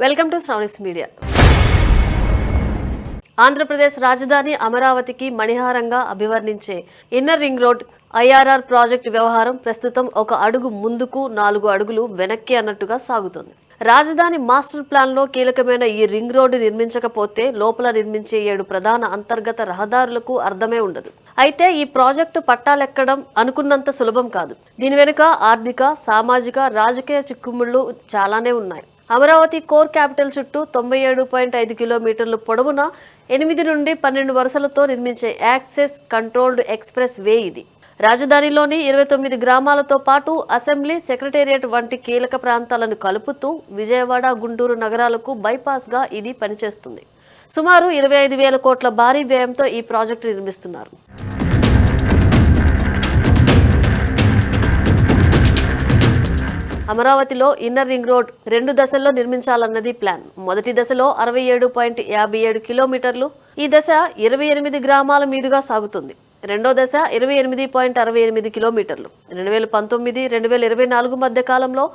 Welcome to Sravani's media. Andhra Pradesh రాజధాని అమరావతికి మణిహారంగా అభివర్ణించే inner ring road IRR project వ్యవహారం ప్రస్తుతం ఒక అడుగు ముందుకు 4 అడుగులు వెనక్కి అన్నట్టుగా సాగుతోంది. రాజధాని మాస్టర్ ప్లాన్ లో కీలకమైన ఈ రింగ్ రోడ్డు నిర్మించకపోతే లోపల నిర్మించే 7 ప్రధాన అంతర్గత రహదారులకు అర్థమే ఉండదు. అయితే ఈ ప్రాజెక్టు పట్టాలెక్కడం అనుకున్నంత సులభం కాదు. దీని వెనుక ఆర్థిక, సామాజిక, రాజకీయ చిక్కుముళ్లు చాలానే ఉన్నాయి. అమరావతి కోర్ క్యాపిటల్ చుట్టూ 97.5 కిలోమీటర్ల పొడవున 8 నుండి 12 వరుసలతో నిర్మించే యాక్సెస్ కంట్రోల్డ్ ఎక్స్ప్రెస్ వే ఇది. రాజధానిలోని 29 గ్రామాలతో పాటు అసెంబ్లీ, సెక్రటేరియట్ వంటి కీలక ప్రాంతాలను కలుపుతూ విజయవాడ, గుంటూరు నగరాలకు బైపాస్ గా ఇది పనిచేస్తుంది. సుమారు 25,000 కోట్ల భారీ వ్యయంతో ఈ ప్రాజెక్టు నిర్మిస్తున్నారు. అమరావతిలో ఇన్నర్ రింగ్ రోడ్ 2 దశల్లో నిర్మించాలన్నది ప్లాన్. మొదటి దశలో 67.57 కిలోమీటర్లు. ఈ దశ 28 గ్రామాల మీదుగా సాగుతుంది. రెండో దశ 28.68 కిలోమీటర్లు. 2019-2024 మధ్య కాలంలో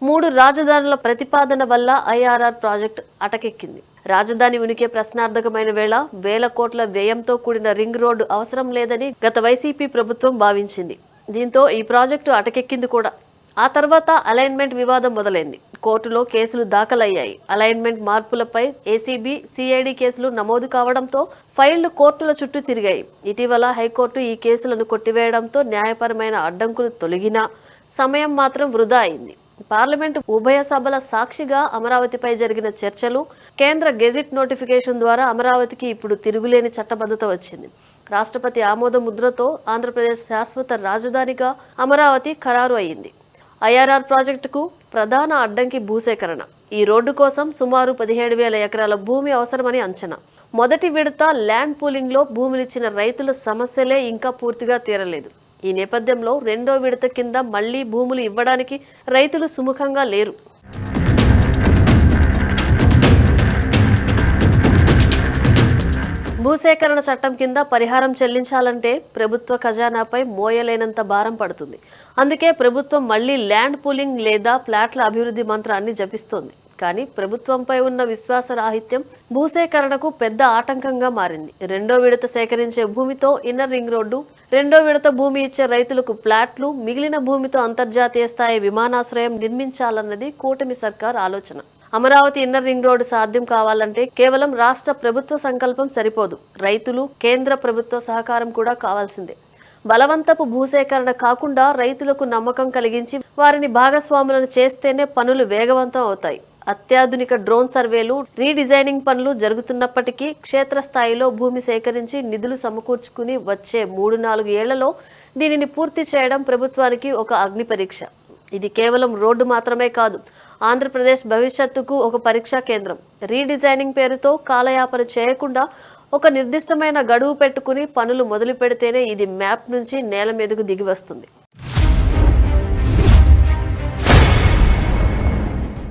3 రాజధానుల ప్రతిపాదన వల్ల ఐఆర్ఆర్ ప్రాజెక్టు అటకెక్కింది. రాజధాని ఉనికి ప్రశ్నార్థకమైన వేళ వేల కోట్ల వ్యయంతో కూడిన రింగ్ రోడ్డు అవసరం లేదని గత వైసీపీ ప్రభుత్వం భావించింది. దీంతో ఈ ప్రాజెక్టు అటకెక్కింది కూడా. ఆ తర్వాత అలైన్మెంట్ వివాదం మొదలైంది. కోర్టులో కేసులు దాఖలయ్యాయి. అలైన్మెంట్ మార్పులపై ఏసీబీ, సిఐడి కేసులు నమోదు కావడంతో ఫైళ్లు కోర్టుల చుట్టూ తిరిగాయి. ఇటీవల హైకోర్టు ఈ కేసులను కొట్టివేయడంతో న్యాయపరమైన అడ్డంకులు తొలగినా సమయం మాత్రం వృధా అయింది. పార్లమెంటు ఉభయ సభల సాక్షిగా అమరావతిపై జరిగిన చర్చలు, కేంద్ర గెజిట్ నోటిఫికేషన్ ద్వారా అమరావతికి ఇప్పుడు తిరుగులేని చట్టబద్ధత వచ్చింది. రాష్ట్రపతి ఆమోద ముద్రతో ఆంధ్రప్రదేశ్ శాశ్వత రాజధానిగా అమరావతి ఖరారు అయింది. ఐఆర్ఆర్ ప్రాజెక్టుకు ప్రధాన అడ్డంకి భూసేకరణ. ఈ రోడ్డు కోసం సుమారు 17,000 ఎకరాల భూమి అవసరమని అంచనా. మొదటి విడత ల్యాండ్ పూలింగ్ లో భూములిచ్చిన రైతుల సమస్యలే ఇంకా పూర్తిగా తీరలేదు. ఈ నేపథ్యంలో రెండో విడత కింద మళ్లీ భూములు ఇవ్వడానికి రైతులు సుముఖంగా లేరు. భూసేకరణ చట్టం కింద పరిహారం చెల్లించాలంటే ప్రభుత్వ ఖజానాపై మోయలేనంత భారం పడుతుంది. అందుకే ప్రభుత్వం మళ్లీ ల్యాండ్ పూలింగ్ లేదా ప్లాట్ల అభివృద్ధి మంత్రాన్ని జపిస్తోంది. కానీ ప్రభుత్వంపై ఉన్న విశ్వాసరాహిత్యం భూసేకరణకు పెద్ద ఆటంకంగా మారింది. రెండో విడత సేకరించే భూమితో ఇన్నర్ రింగ్ రోడ్డు, రెండో విడత భూమి ఇచ్చే రైతులకు ప్లాట్లు, మిగిలిన భూమితో అంతర్జాతీయ స్థాయి విమానాశ్రయం నిర్మించాలన్నది కూటమి సర్కార్ ఆలోచన. అమరావతి ఇన్నర్ రింగ్ రోడ్డు సాధ్యం కావాలంటే కేవలం రాష్ట్ర ప్రభుత్వ సంకల్పం సరిపోదు. రైతులు, కేంద్ర ప్రభుత్వ సహకారం కూడా కావాల్సిందే. బలవంతపు భూసేకరణ కాకుండా రైతులకు నమ్మకం కలిగించి వారిని భాగస్వాములను చేస్తేనే పనులు వేగవంతం అవుతాయి. అత్యాధునిక డ్రోన్ సర్వేలు, రీడిజైనింగ్ పనులు జరుగుతున్నప్పటికీ క్షేత్రస్థాయిలో భూమి సేకరించి నిధులు సమకూర్చుకుని వచ్చే 3-4 ఏళ్లలో దీనిని పూర్తి చేయడం ప్రభుత్వానికి ఒక అగ్ని పరీక్ష. ఇది కేవలం రోడ్డు మాత్రమే కాదు, ఆంధ్రప్రదేశ్ భవిష్యత్తుకు ఒక పరీక్షా కేంద్రం. రీడిజైనింగ్ పేరుతో కాలయాపన చేయకుండా ఒక నిర్దిష్టమైన గడువు పెట్టుకుని పనులు మొదలు పెడితేనే ఇది మ్యాప్ నుంచి నేల మీదకు దిగి వస్తుంది.